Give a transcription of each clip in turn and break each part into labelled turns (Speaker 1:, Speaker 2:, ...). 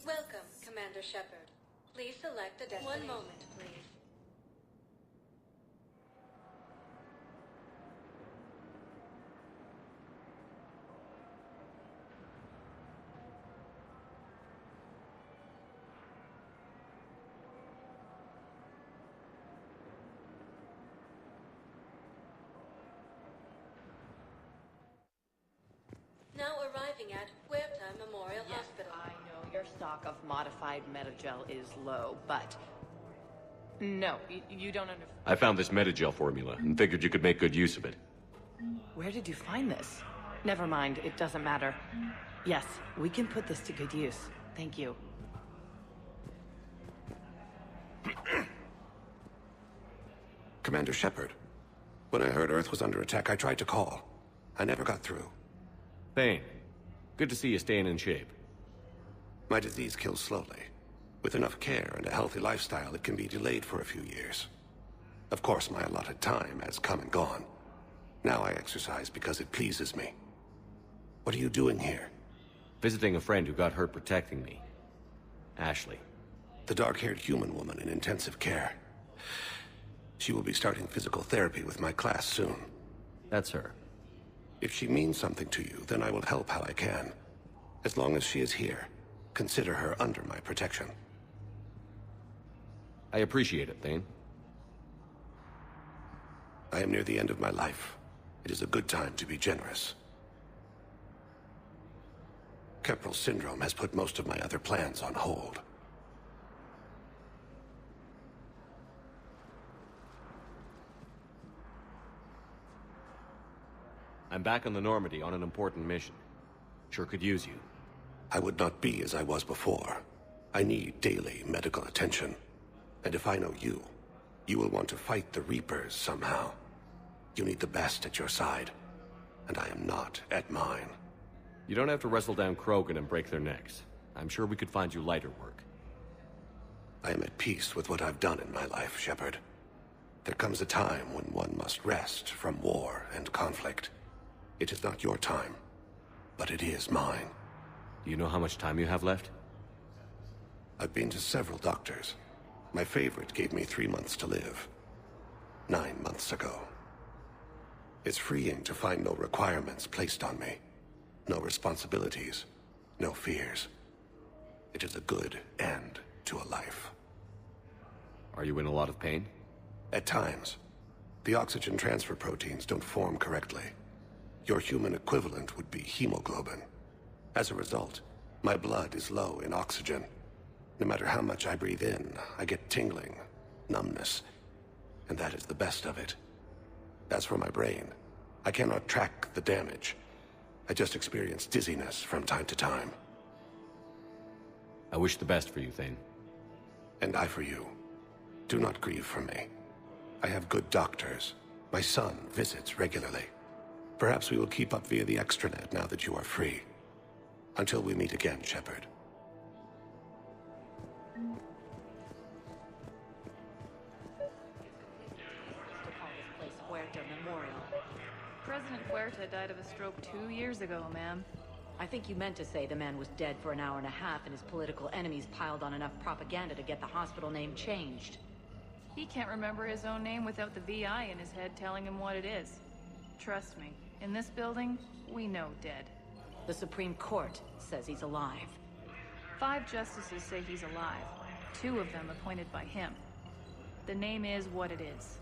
Speaker 1: Welcome, Commander Shepard. Please select a destination. One moment, please. Now arriving at Huerta Memorial Hospital.
Speaker 2: I know your stock of modified Metagel is low, but... No, you don't understand.
Speaker 3: I found this Metagel formula and figured you could make good use of it.
Speaker 2: Where did you find this? Never mind, it doesn't matter. Yes, we can put this to good use. Thank you.
Speaker 4: Commander Shepard. When I heard Earth was under attack, I tried to call. I never got through.
Speaker 3: Thane, good to see you staying in shape.
Speaker 4: My disease kills slowly. With enough care and a healthy lifestyle, it can be delayed for a few years. Of course, my allotted time has come and gone. Now I exercise because it pleases me. What are you doing here?
Speaker 3: Visiting a friend who got hurt protecting me. Ashley.
Speaker 4: The dark-haired human woman in intensive care. She will be starting physical therapy with my class soon.
Speaker 3: That's her.
Speaker 4: If she means something to you, then I will help how I can. As long as she is here, consider her under my protection.
Speaker 3: I appreciate it, Thane.
Speaker 4: I am near the end of my life. It is a good time to be generous. Keppel syndrome has put most of my other plans on hold.
Speaker 3: I'm back on the Normandy on an important mission. Sure could use you.
Speaker 4: I would not be as I was before. I need daily medical attention. And if I know you, you will want to fight the Reapers somehow. You need the best at your side, and I am not at mine.
Speaker 3: You don't have to wrestle down Krogan and break their necks. I'm sure we could find you lighter work.
Speaker 4: I am at peace with what I've done in my life, Shepard. There comes a time when one must rest from war and conflict. It is not your time, but it is mine.
Speaker 3: Do you know how much time you have left?
Speaker 4: I've been to several doctors. My favorite gave me 3 months to live. 9 months ago. It's freeing to find no requirements placed on me. No responsibilities. No fears. It is a good end to a life.
Speaker 3: Are you in a lot of pain?
Speaker 4: At times. The oxygen transfer proteins don't form correctly. Your human equivalent would be hemoglobin. As a result, my blood is low in oxygen. No matter how much I breathe in, I get tingling, numbness, and that is the best of it. As for my brain, I cannot track the damage. I just experience dizziness from time to time.
Speaker 3: I wish the best for you, Thane.
Speaker 4: And I for you. Do not grieve for me. I have good doctors. My son visits regularly. Perhaps we will keep up via the extranet now that you are free. Until we meet again, Shepard.
Speaker 2: Huerta Memorial.
Speaker 5: President Huerta died of a stroke 2 years ago, ma'am.
Speaker 2: I think you meant to say the man was dead for an hour and a half and his political enemies piled on enough propaganda to get the hospital name changed.
Speaker 5: He can't remember his own name without the VI in his head telling him what it is. Trust me, in this building, we know dead.
Speaker 2: The Supreme Court says he's alive.
Speaker 5: 5 justices say he's alive. 2 of them appointed by him. The name is what it is.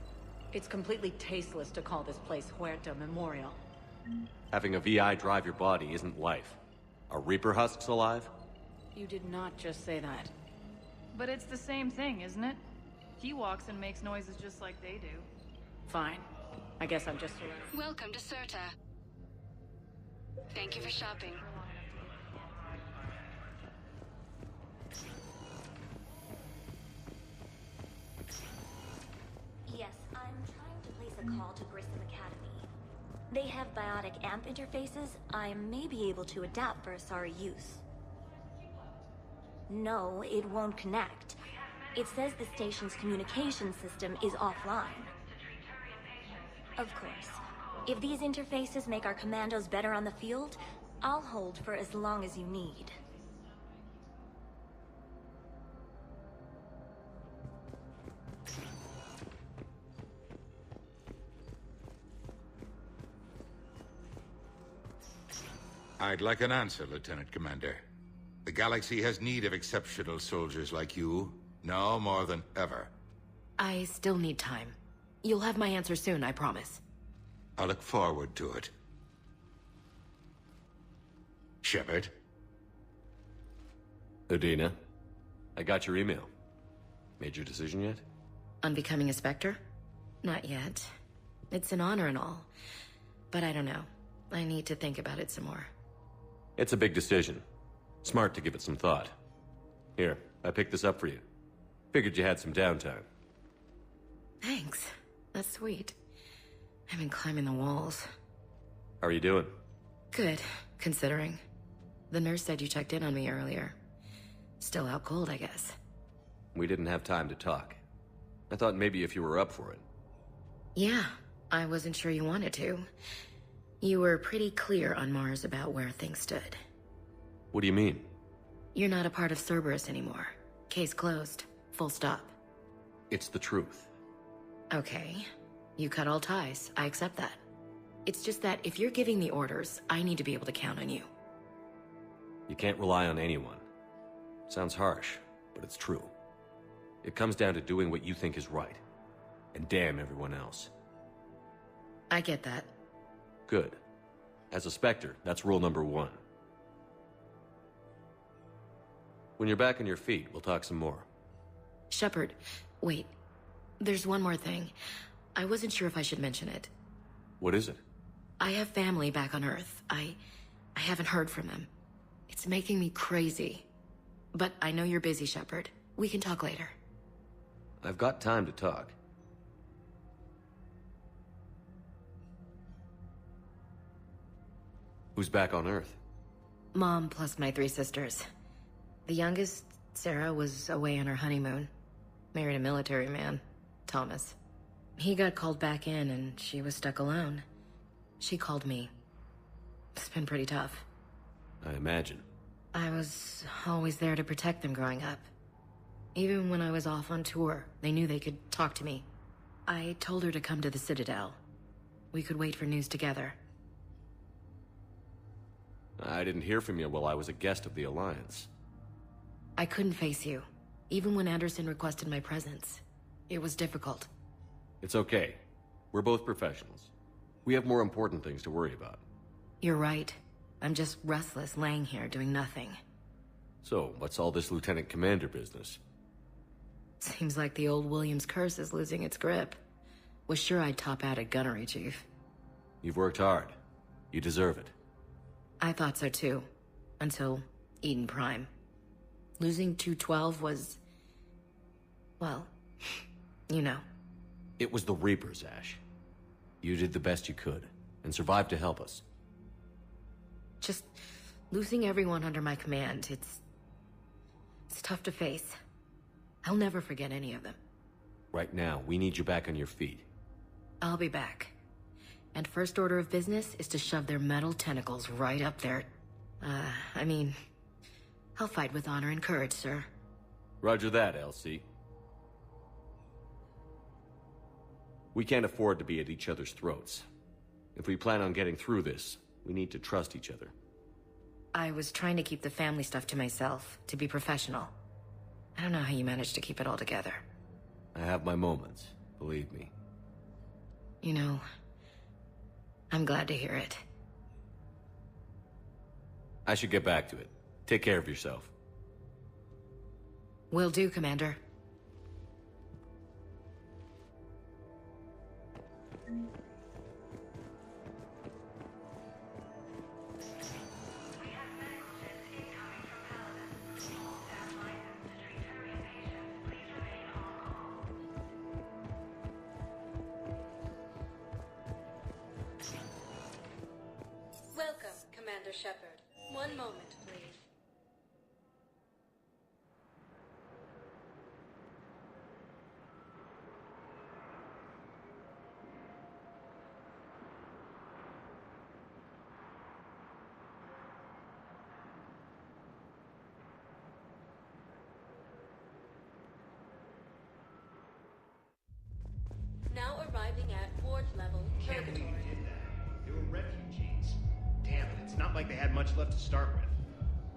Speaker 2: It's completely tasteless to call this place Huerta Memorial.
Speaker 3: Having a VI drive your body isn't life. Are Reaper husks alive?
Speaker 2: You did not just say that.
Speaker 5: But it's the same thing, isn't it? He walks and makes noises just like they do.
Speaker 2: Fine. I guess I'm just around.
Speaker 1: Welcome to Serta. Thank you for shopping.
Speaker 6: Yes, I'm trying to place a call to Grissom Academy. They have biotic AMP interfaces I may be able to adapt for Asari use. No, it won't connect. It says the station's communication system is offline. Of course. If these interfaces make our commandos better on the field, I'll hold for as long as you need.
Speaker 7: I'd like an answer, Lieutenant Commander. The galaxy has need of exceptional soldiers like you, now more than ever.
Speaker 8: I still need time. You'll have my answer soon, I promise.
Speaker 7: I look forward to it. Shepard?
Speaker 3: Udina, I got your email. Made your decision yet?
Speaker 8: On becoming a Spectre? Not yet. It's an honor and all. But I don't know. I need to think about it some more.
Speaker 3: It's a big decision. Smart to give it some thought. Here, I picked this up for you. Figured you had some downtime.
Speaker 8: Thanks. That's sweet. I've been climbing the walls.
Speaker 3: How are you doing?
Speaker 8: Good, considering. The nurse said you checked in on me earlier. Still out cold, I guess.
Speaker 3: We didn't have time to talk. I thought maybe if you were up for it.
Speaker 8: Yeah, I wasn't sure you wanted to. You were pretty clear on Mars about where things stood.
Speaker 3: What do you mean?
Speaker 8: You're not a part of Cerberus anymore. Case closed. Full stop.
Speaker 3: It's the truth.
Speaker 8: Okay. You cut all ties. I accept that. It's just that if you're giving the orders, I need to be able to count on you.
Speaker 3: You can't rely on anyone. Sounds harsh, but it's true. It comes down to doing what you think is right. And damn everyone else.
Speaker 8: I get that.
Speaker 3: Good. As a Spectre, that's rule number 1. When you're back on your feet, we'll talk some more.
Speaker 8: Shepard, wait. There's one more thing. I wasn't sure if I should mention it.
Speaker 3: What is it?
Speaker 8: I have family back on Earth. I haven't heard from them. It's making me crazy. But I know you're busy, Shepard. We can talk later.
Speaker 3: I've got time to talk. Who's back on Earth?
Speaker 8: Mom plus my 3 sisters. The youngest, Sarah, was away on her honeymoon. Married a military man, Thomas. He got called back in and she was stuck alone. She called me. It's been pretty tough.
Speaker 3: I imagine.
Speaker 8: I was always there to protect them growing up. Even when I was off on tour, they knew they could talk to me. I told her to come to the Citadel. We could wait for news together.
Speaker 3: I didn't hear from you while I was a guest of the Alliance.
Speaker 8: I couldn't face you, even when Anderson requested my presence. It was difficult.
Speaker 3: It's okay. We're both professionals. We have more important things to worry about.
Speaker 8: You're right. I'm just restless laying here doing nothing.
Speaker 3: So, what's all this Lieutenant Commander business?
Speaker 8: Seems like the old Williams curse is losing its grip. Was sure I'd top out at gunnery, Chief.
Speaker 3: You've worked hard. You deserve it.
Speaker 8: I thought so too. Until Eden Prime. Losing 212 was... well, you know.
Speaker 3: It was the Reapers, Ash. You did the best you could, and survived to help us.
Speaker 8: Just losing everyone under my command, it's tough to face. I'll never forget any of them.
Speaker 3: Right now, we need you back on your feet.
Speaker 8: I'll be back. And first order of business is to shove their metal tentacles right up there. I mean, I'll fight with honor and courage, sir.
Speaker 3: Roger that, Elsie. We can't afford to be at each other's throats. If we plan on getting through this, we need to trust each other.
Speaker 8: I was trying to keep the family stuff to myself, to be professional. I don't know how you managed to keep it all together.
Speaker 3: I have my moments, believe me.
Speaker 8: You know, I'm glad to hear it.
Speaker 3: I should get back to it. Take care of yourself.
Speaker 8: Will do, Commander.
Speaker 1: Welcome, Commander Shepard. One moment, please. Now arriving at ward level
Speaker 9: Can't believe
Speaker 1: purgatory.
Speaker 9: you did that. They were refugees. Damn it, it's not not like they had much left to start with.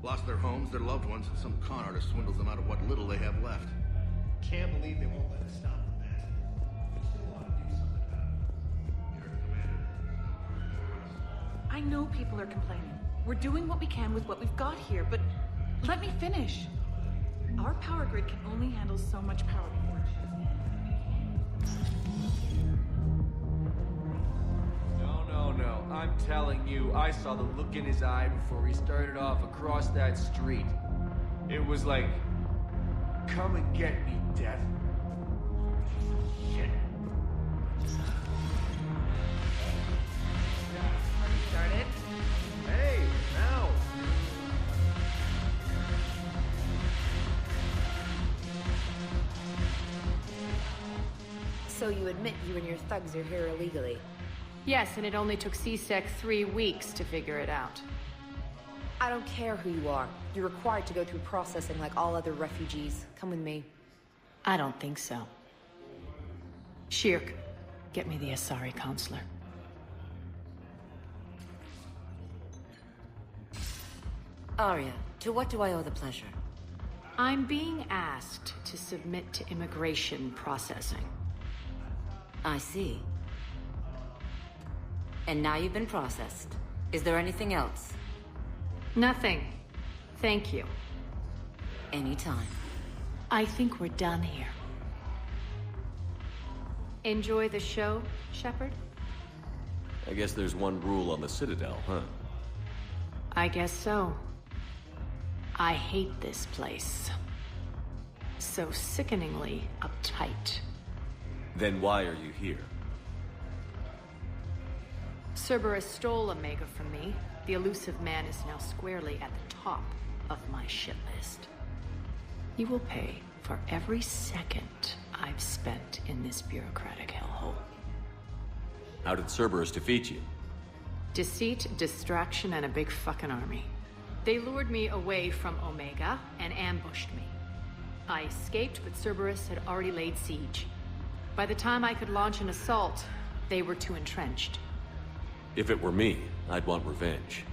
Speaker 10: Lost their homes, their loved ones, and some con artist swindles them out of what little they have left.
Speaker 9: Can't believe they won't let us stop from that. We still want to do something about it. You're the commander.
Speaker 11: I know people are complaining. We're doing what we can with what we've got here, but let me finish. Our power grid can only handle so much power.
Speaker 12: No. I'm telling you, I saw the look in his eye before he started off across that street. It was like, come and get me, Death. Shit.
Speaker 11: Started?
Speaker 12: Hey, now!
Speaker 13: So you admit you and your thugs are here illegally?
Speaker 5: Yes, and it only took CSEC 3 weeks to figure it out.
Speaker 13: I don't care who you are. You're required to go through processing like all other refugees. Come with me.
Speaker 5: I don't think so. Shirk, get me the Asari counselor.
Speaker 14: Arya, to what do I owe the pleasure?
Speaker 5: I'm being asked to submit to immigration processing.
Speaker 14: I see. And now you've been processed. Is there anything else?
Speaker 5: Nothing. Thank you.
Speaker 14: Anytime.
Speaker 5: I think we're done here. Enjoy the show, Shepard?
Speaker 3: I guess there's one rule on the Citadel, huh?
Speaker 5: I guess so. I hate this place. So sickeningly uptight.
Speaker 3: Then why are you here?
Speaker 5: Cerberus stole Omega from me. The elusive man is now squarely at the top of my shit list. He will pay for every second I've spent in this bureaucratic hellhole.
Speaker 3: How did Cerberus defeat you?
Speaker 5: Deceit, distraction, and a big fucking army. They lured me away from Omega and ambushed me. I escaped, but Cerberus had already laid siege. By the time I could launch an assault, they were too entrenched.
Speaker 3: If it were me, I'd want revenge.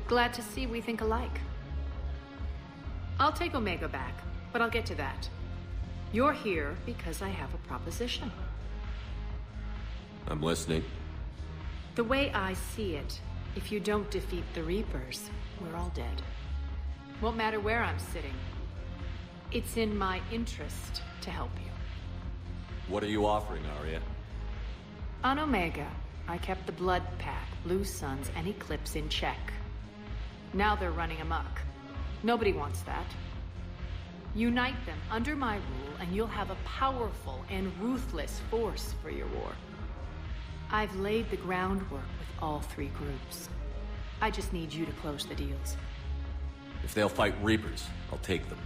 Speaker 5: Glad to see we think alike. I'll take Omega back, but I'll get to that. You're here because I have a proposition.
Speaker 3: I'm listening.
Speaker 5: The way I see it, if you don't defeat the Reapers, we're all dead. Won't matter where I'm sitting. It's in my interest to help you.
Speaker 3: What are you offering, Arya?
Speaker 5: On Omega, I kept the Blood Pack, Blue Suns, and Eclipse in check. Now they're running amok. Nobody wants that. Unite them under my rule, and you'll have a powerful and ruthless force for your war. I've laid the groundwork with all 3 groups. I just need you to close the deals.
Speaker 3: If they'll fight Reapers, I'll take them.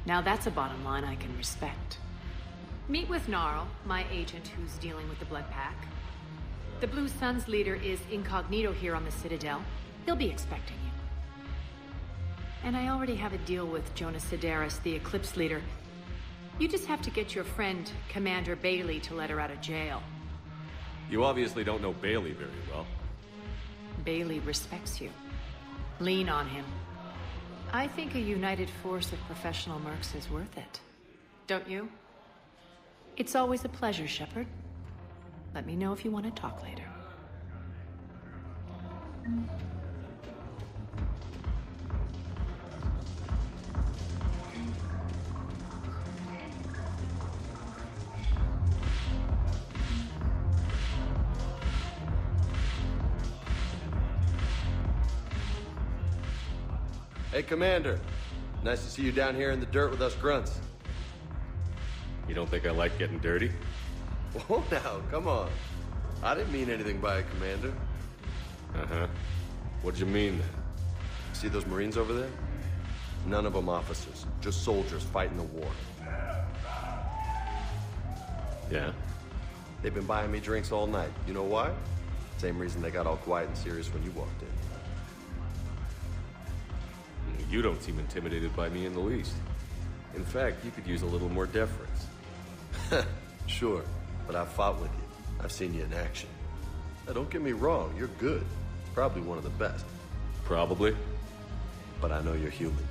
Speaker 5: Now that's a bottom line I can respect. Meet with Gnarl, my agent who's dealing with the Blood Pack. The Blue Suns leader is incognito here on the Citadel. He'll be expecting you. And I already have a deal with Jonas Sidaris, the Eclipse leader. You just have to get your friend, Commander Bailey, to let her out of jail.
Speaker 3: You obviously don't know Bailey very well.
Speaker 5: Bailey respects you. Lean on him. I think a united force of professional mercs is worth it. Don't you? It's always a pleasure, Shepard. Let me know if you want to talk later.
Speaker 15: Hey, Commander. Nice to see you down here in the dirt with us grunts.
Speaker 3: You don't think I like getting dirty?
Speaker 15: Whoa, now, come on. I didn't mean anything by it, Commander.
Speaker 3: Uh-huh. What'd you mean, then?
Speaker 15: See those Marines over there? None of them officers, just soldiers fighting the war.
Speaker 3: Yeah?
Speaker 15: They've been buying me drinks all night. You know why? Same reason they got all quiet and serious when you walked in.
Speaker 3: You don't seem intimidated by me in the least. In fact, you could use a little more deference.
Speaker 15: Sure, but I've fought with you. I've seen you in action. Now, don't get me wrong, you're good. Probably one of the best.
Speaker 3: Probably.
Speaker 15: But I know you're human.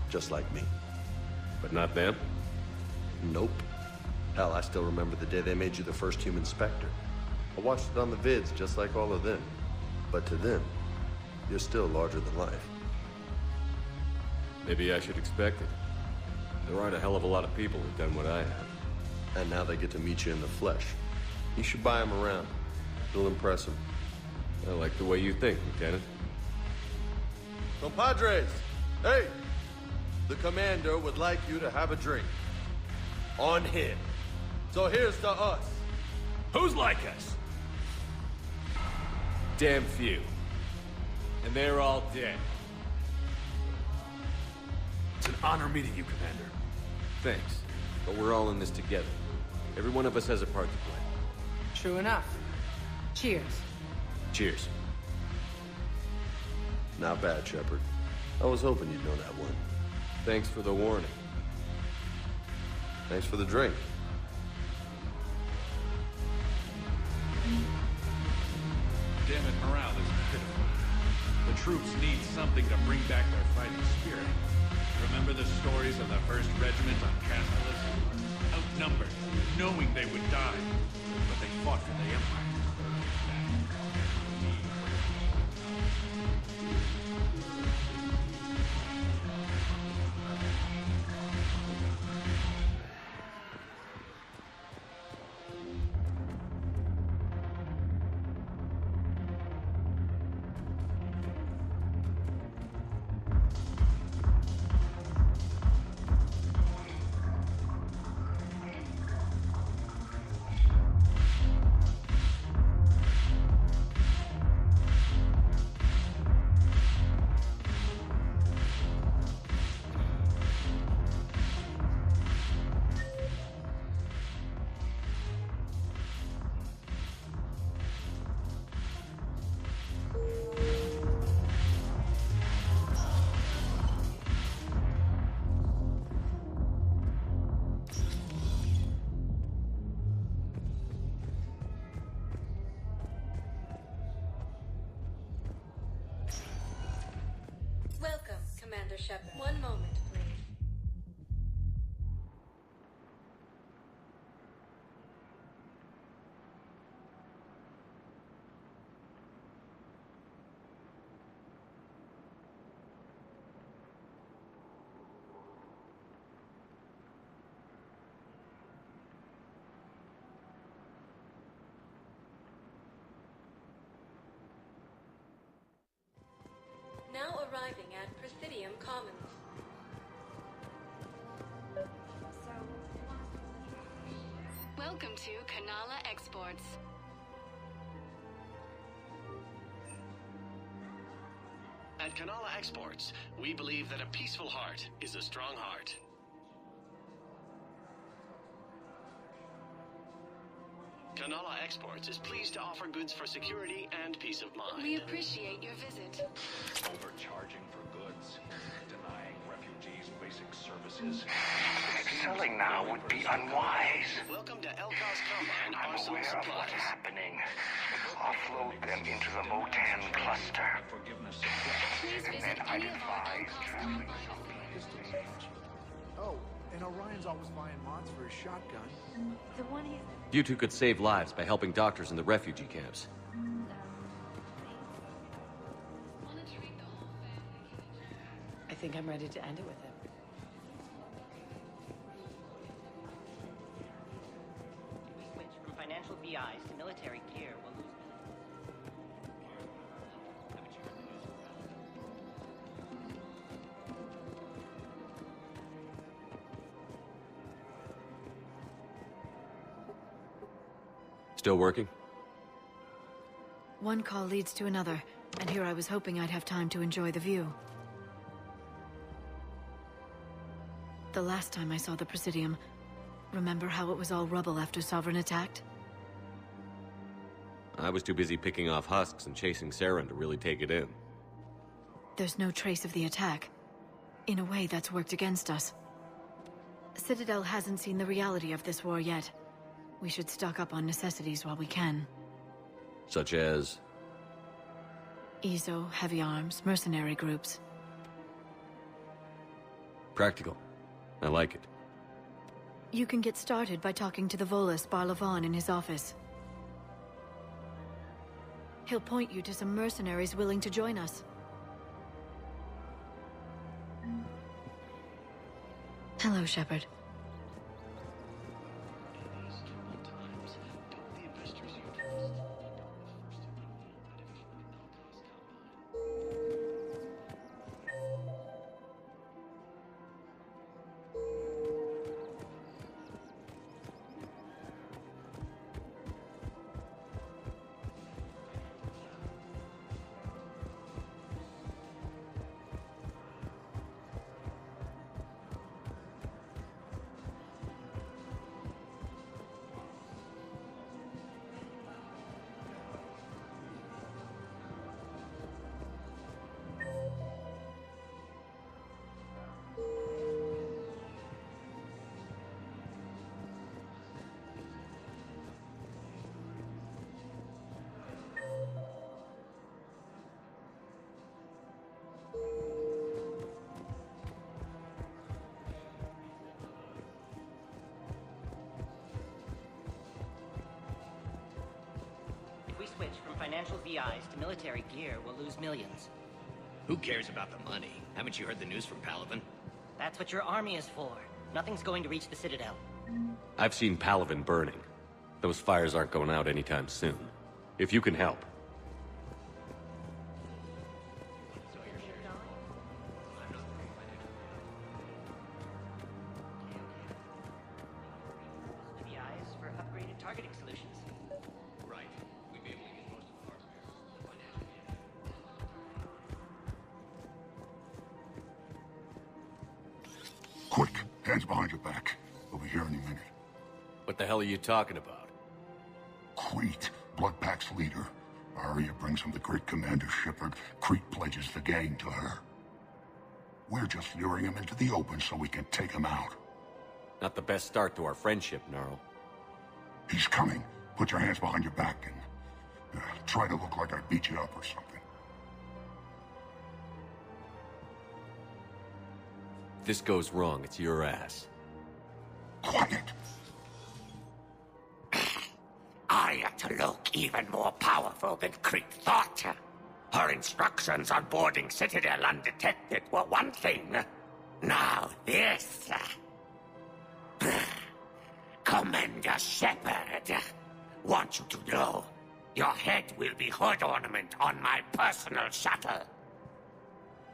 Speaker 15: Just like me.
Speaker 3: But not them?
Speaker 15: Nope. Hell, I still remember the day they made you the first human Spectre. I watched it on the vids, just like all of them. But to them, you're still larger than life.
Speaker 3: Maybe I should expect it. There aren't a hell of a lot of people who've done what I have.
Speaker 15: And now they get to meet you in the flesh. You should buy them around. It'll impress them.
Speaker 3: I like the way you think, Lieutenant.
Speaker 15: Compadres! Hey! The commander would like you to have a drink. On him. So here's to us.
Speaker 3: Who's like us? Damn few. And they're all dead. It's an honor meeting you, Commander. Thanks. But we're all in this together. Every one of us has a part to play.
Speaker 2: True enough. Cheers.
Speaker 3: Cheers.
Speaker 15: Not bad, Shepard. I was hoping you'd know that one.
Speaker 3: Thanks for the warning.
Speaker 15: Thanks for the drink.
Speaker 9: Damn it, morale is pitiful. The troops need something to bring back their fighting spirit. Remember the stories of the 1st Regiment on Castilus? Outnumbered, knowing they would die, but they fought for the Empire.
Speaker 1: Welcome, Commander Shepard. One moment, please. Now arriving at Presidium Commons.
Speaker 16: Welcome to Kanala Exports.
Speaker 17: At Kanala Exports, we believe that a peaceful heart is a strong heart. Kanala Exports is pleased to offer goods for security and peace of mind.
Speaker 16: We appreciate your visit.
Speaker 18: Overcharging for goods, denying refugees basic services.
Speaker 19: Selling now would be unwise.
Speaker 17: Welcome to Elkos Combine
Speaker 19: I'm
Speaker 17: Arsenal
Speaker 19: aware of what's
Speaker 17: Supplies.
Speaker 19: happening. Offload them into the Motan cluster. And then I'd advise traveling
Speaker 9: Oh, and Orion's always buying mods for his shotgun.
Speaker 6: The one he's...
Speaker 3: You two could save lives by helping doctors in the refugee camps.
Speaker 2: I think I'm ready to end it with him.
Speaker 20: Switch from financial BIs to military gear will lose.
Speaker 3: Still working?
Speaker 5: One call leads to another, and here I was hoping I'd have time to enjoy the view. The last time I saw the Presidium, remember how it was all rubble after Sovereign attacked?
Speaker 3: I was too busy picking off husks and chasing Saren to really take it in.
Speaker 5: There's no trace of the attack. In a way, that's worked against us. Citadel hasn't seen the reality of this war yet. We should stock up on necessities while we can.
Speaker 3: Such as?
Speaker 5: EZO, heavy arms, mercenary groups.
Speaker 3: Practical. I like it.
Speaker 5: You can get started by talking to the Volus Barlavan in his office. He'll point you to some mercenaries willing to join us.
Speaker 8: Hello, Shepard.
Speaker 20: If we switch from financial VIs to military gear, we'll lose millions.
Speaker 17: Who cares about the money? Haven't you heard the news from Palaven?
Speaker 20: That's what your army is for. Nothing's going to reach the Citadel.
Speaker 3: I've seen Palaven burning. Those fires aren't going out anytime soon. If you can help.
Speaker 20: VIs for upgraded targeting solutions.
Speaker 17: Right. We'd be able to get most of the hardware.
Speaker 19: Quick, hands behind your back. We'll be here any minute.
Speaker 3: What the hell are you talking about?
Speaker 19: Crete, Bloodpack's leader. Arya brings him the great Commander Shepard. Crete pledges the gang to her. We're just luring him into the open so we can take him out.
Speaker 3: Not the best start to our friendship, Gnarl.
Speaker 19: He's coming. Put your hands behind your back and try to look like I beat you up or something.
Speaker 3: If this goes wrong, it's your ass.
Speaker 19: Quiet!
Speaker 21: Arya to look even more powerful than Crete thought. Her instructions on boarding Citadel undetected were one thing. Now this. Commander Shepard, want you to know, your head will be hood ornament on my personal shuttle.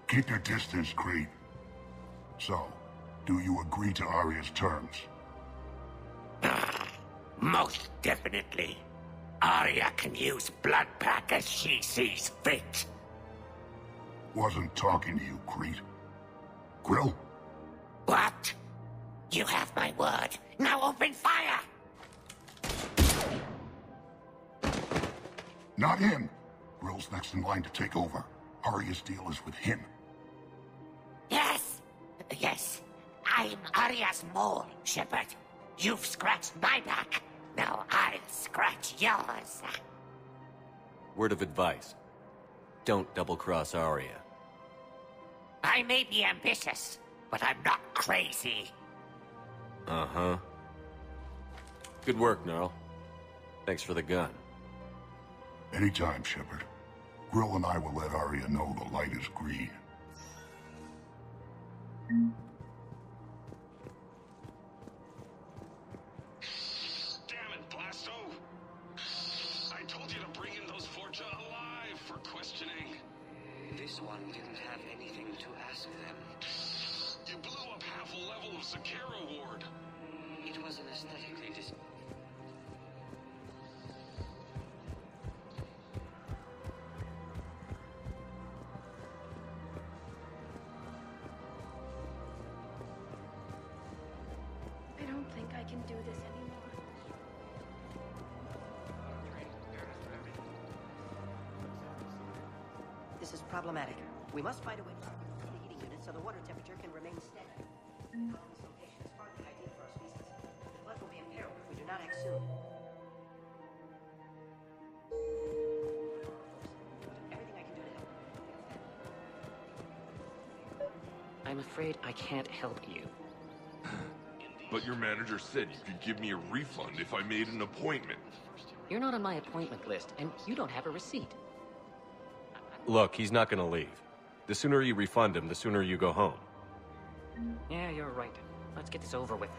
Speaker 19: Keep your distance, Crete. So, do you agree to Arya's terms?
Speaker 21: Most definitely. Arya can use Bloodpack as she sees fit.
Speaker 19: Wasn't talking to you, Crete. Grill?
Speaker 21: What? You have my word. Now open fire!
Speaker 19: Not him. Grill's next in line to take over. Arya's deal is with him.
Speaker 21: Yes. Yes. I'm Arya's mole, Shepard. You've scratched my back. Now I'll scratch yours.
Speaker 3: Word of advice. Don't double-cross Arya.
Speaker 21: I may be ambitious, but I'm not crazy.
Speaker 3: Uh-huh. Good work, Gnarl. Thanks for the gun.
Speaker 19: Anytime, Shepard. Grill and I will let Arya know the light is green.
Speaker 17: Damn it, Blasto! I told you to bring in those Forja alive for questioning.
Speaker 22: This one didn't have anything to ask them.
Speaker 17: You blew up half a level of Zakera Ward.
Speaker 22: It was an aesthetically
Speaker 6: I don't think I can do this anymore.
Speaker 20: This is problematic. We must find a way to the heating unit so the water temperature can remain steady. This location is hardly ideal for our species. The blood will be imperiled if we do not act soon. Everything I can do to help.
Speaker 4: I'm afraid I can't help you.
Speaker 7: But your manager said you could give me a refund if I made an appointment.
Speaker 4: You're not on my appointment list, and you don't have a receipt.
Speaker 3: Look, he's not gonna leave. The sooner you refund him, the sooner you go home.
Speaker 4: Yeah, you're right. Let's get this over with.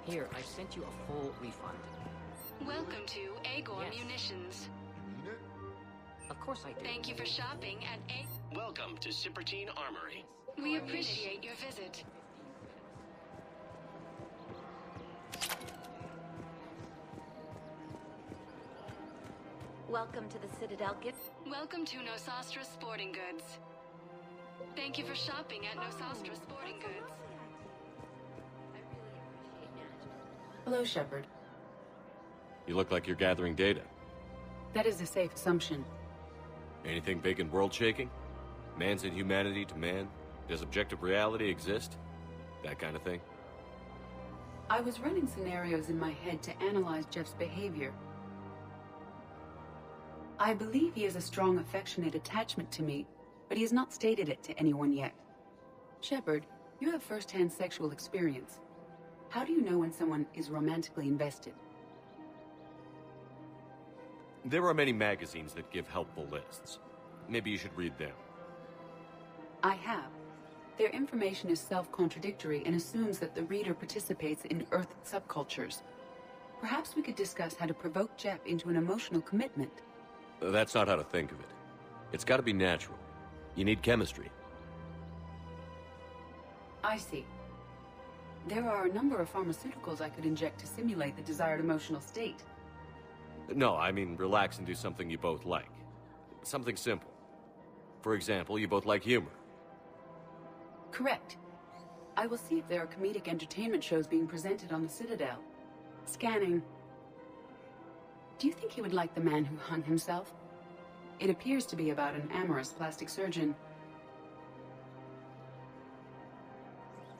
Speaker 4: Here, I sent you a full refund.
Speaker 16: Welcome to Agor Munitions.
Speaker 4: Of course I do.
Speaker 16: Thank you for shopping at
Speaker 23: Welcome to Sippertine Armory.
Speaker 16: We appreciate your visit.
Speaker 6: Welcome to the Citadel gift.
Speaker 16: Welcome to Nosastra Sporting Goods. Thank you for shopping at Nosastra Sporting Goods.
Speaker 11: Hello, Shepard.
Speaker 3: You look like you're gathering data.
Speaker 11: That is a safe assumption.
Speaker 3: Anything big and world-shaking? Man's inhumanity to man? Does objective reality exist? That kind of thing?
Speaker 11: I was running scenarios in my head to analyze Jeff's behavior. I believe he has a strong affectionate attachment to me, but he has not stated it to anyone yet. Shepard, you have first-hand sexual experience. How do you know when someone is romantically invested?
Speaker 3: There are many magazines that give helpful lists. Maybe you should read them.
Speaker 11: I have. Their information is self-contradictory and assumes that the reader participates in Earth subcultures. Perhaps we could discuss how to provoke Jeff into an emotional commitment.
Speaker 3: That's not how to think of it. It's gotta be natural. You need chemistry.
Speaker 11: I see. There are a number of pharmaceuticals I could inject to simulate the desired emotional state.
Speaker 3: No, I mean relax and do something you both like. Something simple. For example, you both like humor.
Speaker 11: Correct. I will see if there are comedic entertainment shows being presented on the Citadel. Scanning. Do you think he would like The Man Who Hung Himself? It appears to be about an amorous plastic surgeon.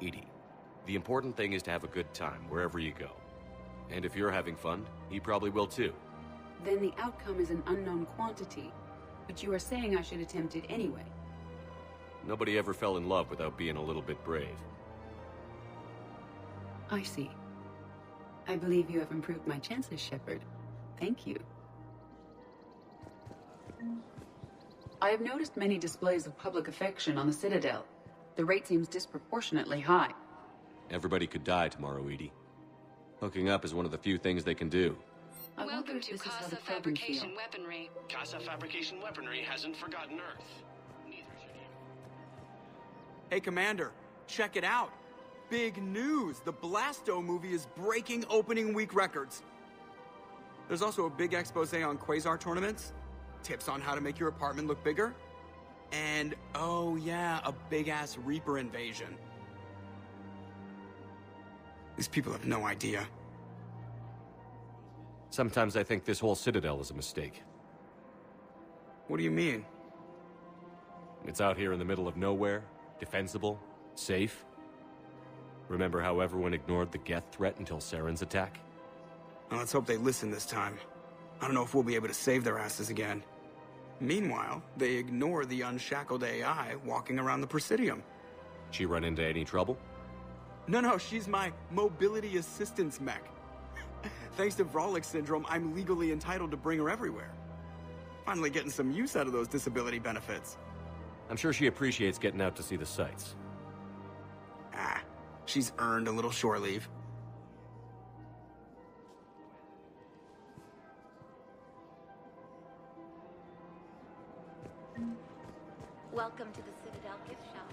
Speaker 3: Edie, the important thing is to have a good time wherever you go. And if you're having fun, he probably will too.
Speaker 11: Then the outcome is an unknown quantity. But you are saying I should attempt it anyway.
Speaker 3: Nobody ever fell in love without being a little bit brave.
Speaker 11: I see. I believe you have improved my chances, Shepard. Thank you. I have noticed many displays of public affection on the Citadel. The rate seems disproportionately high.
Speaker 3: Everybody could die tomorrow, Edie. Hooking up is one of the few things they can do.
Speaker 16: Welcome to Casa Fabrication Weaponry.
Speaker 23: Casa Fabrication Weaponry hasn't forgotten Earth.
Speaker 24: Hey, Commander, check it out. Big news! The Blasto movie is breaking opening week records. There's also a big expose on Quasar tournaments, tips on how to make your apartment look bigger, and, oh yeah, a big-ass Reaper invasion. These people have no idea.
Speaker 3: Sometimes I think this whole Citadel is a mistake.
Speaker 24: What do you mean?
Speaker 3: It's out here in the middle of nowhere, defensible, safe. Remember how everyone ignored the Geth threat until Saren's attack?
Speaker 24: Well, let's hope they listen this time. I don't know if we'll be able to save their asses again. Meanwhile, they ignore the unshackled AI walking around the Presidium.
Speaker 3: She run into any trouble?
Speaker 24: No, she's my mobility assistance mech. Thanks to Vralik syndrome, I'm legally entitled to bring her everywhere. Finally getting some use out of those disability benefits.
Speaker 3: I'm sure she appreciates getting out to see the sights.
Speaker 24: Ah, she's earned a little shore leave.
Speaker 6: Welcome to the Citadel gift shop.